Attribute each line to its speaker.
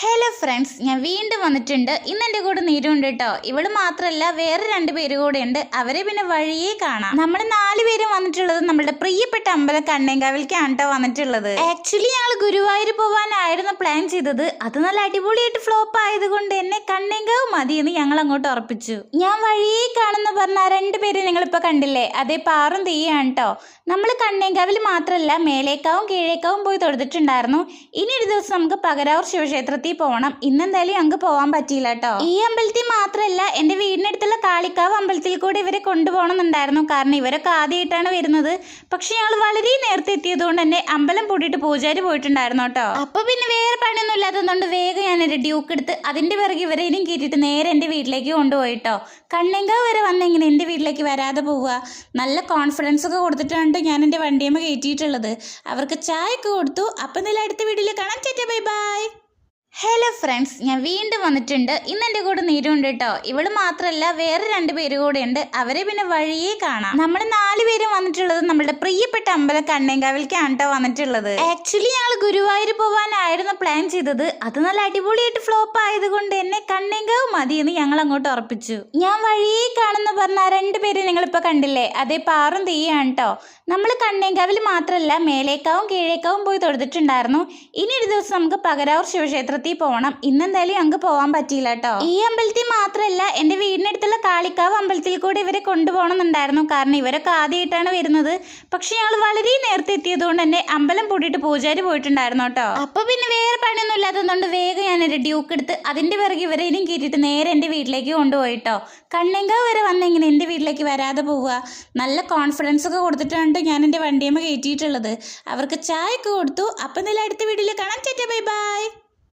Speaker 1: Hello friends, ഞാൻ വീണ്ടും വന്നിട്ടുണ്ട്. ഇന്ന് എൻ്റെ കൂടെ നീരുണ്ട് കേട്ടോ. ഇവള് മാത്രമല്ല, വേറെ 2 പേര് കൂടെ ഉണ്ട്. അവരെ പിന്നെ വഴിയേ കാണാം. നമ്മൾ 4 പേരും വന്നിട്ടുള്ളത് നമ്മളുടെ പ്രിയപ്പെട്ട അമ്പലം കണ്ണേങ്കാവിലേക്കാണ് കേട്ടോ വന്നിട്ടുള്ളത്. ആക്ച്വലി ഞങ്ങൾ ഗുരുവായൂർ പോകാനായിരുന്നു പ്ലാൻ ചെയ്തത്. അത് നല്ല അടിപൊളിയായിട്ട് ഫ്ലോപ്പ് ആയതുകൊണ്ട് എന്നെ കണ്ണേങ്കാവ് മതിയെന്ന് ഞങ്ങൾ അങ്ങോട്ട് ഉറപ്പിച്ചു. ഞാൻ വഴിയേ കാണുന്ന പറഞ്ഞ 2 പേര് നിങ്ങളിപ്പോൾ കണ്ടില്ലേ, അതേ പാറും തീയാണ് കേട്ടോ. നമ്മൾ കണ്ണേങ്കാവിൽ മാത്രമല്ല മേലേക്കാവും കീഴേക്കാവും പോയി തൊഴുതിട്ടുണ്ടായിരുന്നു. ഇനി ഒരു ദിവസം നമുക്ക് പകരാവൂർ ശിവക്ഷേത്രത്തിൽ പോകണം. ഇന്നെന്തായാലും ഞങ്ങൾക്ക് പോകാൻ പറ്റിയില്ല കേട്ടോ. ഈ അമ്പലത്തിൽ മാത്രമല്ല, എന്റെ വീടിനടുത്തുള്ള കാളിക്കാവ് അമ്പലത്തിൽ കൂടെ ഇവരെ കൊണ്ടുപോകണമെന്നുണ്ടായിരുന്നു. കാരണം ഇവരൊക്കെ ആദ്യമായിട്ടാണ് വരുന്നത്. പക്ഷെ ഞങ്ങൾ വളരെ നേരത്തെ എത്തിയതുകൊണ്ട് തന്നെ അമ്പലം പൂട്ടിയിട്ട് പൂജാരി പോയിട്ടുണ്ടായിരുന്നു കേട്ടോ. അപ്പൊ പിന്നെ വേറെ പണിയൊന്നും ഇല്ലാത്തതുകൊണ്ട് വേഗം ഞാനൊരു ഡ്യൂക്ക് എടുത്ത് അതിന്റെ പിറകെ ഇവരെ ഇനിയും കയറ്റിയിട്ട് നേരെ എന്റെ വീട്ടിലേക്ക് കൊണ്ടുപോയിട്ടോ. കണ്ണേങ്കാവ് വരെ വന്നെങ്ങനെ എന്റെ വീട്ടിലേക്ക് വരാതെ പോവുക. നല്ല കോൺഫിഡൻസ് ഒക്കെ കൊടുത്തിട്ടാണ് ഞാൻ എന്റെ വണ്ടിയമ്മ കയറ്റിയിട്ടുള്ളത്. അവർക്ക് ചായ ഒക്കെ കൊടുത്തു. അപ്പൊ എന്തായാലും അടുത്ത വീഡിയോയിൽ കാണാം. Bye bye. ഹലോ ഫ്രണ്ട്സ്, ഞാൻ വീണ്ടും വന്നിട്ടുണ്ട്. ഇന്ന് എൻ്റെ കൂടെ നീരുണ്ട് കേട്ടോ. ഇവള് മാത്രമല്ല, വേറെ 2 പേര് കൂടെ ഉണ്ട്. അവരെ പിന്നെ വഴിയേ കാണാം. നമ്മൾ 4 പേരും വന്നിട്ടുള്ളത് നമ്മളുടെ പ്രിയപ്പെട്ട അമ്പലം കണ്ണേങ്കാവിലേക്കാണ് കേട്ടോ വന്നിട്ടുള്ളത്. ആക്ച്വലി ഞങ്ങൾ ഗുരുവായൂർ പോകാനായിരുന്നു പ്ലാൻ ചെയ്തത്. അത് നല്ല അടിപൊളിയായിട്ട് ഫ്ലോപ്പ് ആയതുകൊണ്ട് എന്നെ കണ്ണേങ്കാവ് മതിയെന്ന് ഞങ്ങൾ അങ്ങോട്ട് ഉറപ്പിച്ചു. ഞാൻ വഴിയേ കാണുന്ന പറഞ്ഞ 2 പേര് നിങ്ങളിപ്പോൾ കണ്ടില്ലേ, അതേ പാറും തീയാണ് കേട്ടോ. നമ്മൾ കണ്ണേങ്കാവിൽ മാത്രമല്ല മേലേക്കാവും കീഴേക്കാവും പോയി തൊഴുതിട്ടുണ്ടായിരുന്നു. ഇനി ഒരു ദിവസം നമുക്ക് പകരാവൂർ ശിവക്ഷേത്രത്തിൽ പോകണം. ഇന്നെന്തായാലും ഞങ്ങൾക്ക് പോകാൻ പറ്റിയില്ല കേട്ടോ. ഈ അമ്പലത്തിൽ മാത്രമല്ല, എന്റെ വീടിനടുത്തുള്ള കാളിക്കാവ് അമ്പലത്തിൽ കൂടെ ഇവരെ കൊണ്ടുപോകണമെന്നുണ്ടായിരുന്നു. കാരണം ഇവരൊക്കെ ആദ്യമായിട്ടാണ് വരുന്നത്. പക്ഷെ ഞങ്ങൾ വളരെ നേരത്തെ എത്തിയതുകൊണ്ട് തന്നെ അമ്പലം പൂട്ടിയിട്ട് പൂജാരി പോയിട്ടുണ്ടായിരുന്നു കേട്ടോ. അപ്പൊ പിന്നെ വേറെ പണിയൊന്നും ഇല്ലാത്തതുകൊണ്ട് വേഗം ഞാനൊരു ഡ്യൂക്ക് എടുത്ത് അതിന്റെ പിറകെ ഇവരെ ഇനിയും കയറ്റിയിട്ട് നേരെ എന്റെ വീട്ടിലേക്ക് കൊണ്ടുപോയിട്ടോ. കണ്ണേങ്കാവ് വരെ വന്നെങ്ങനെ എന്റെ വീട്ടിലേക്ക് വരാതെ പോവുക. നല്ല കോൺഫിഡൻസ് ഒക്കെ കൊടുത്തിട്ടാണ് ഞാൻ എന്റെ വണ്ടിയമ്മ കയറ്റിയിട്ടുള്ളത്. അവർക്ക് ചായ ഒക്കെ കൊടുത്തു. അപ്പൊ എന്തായാലും അടുത്ത വീഡിയോയിൽ കാണാം. Bye bye.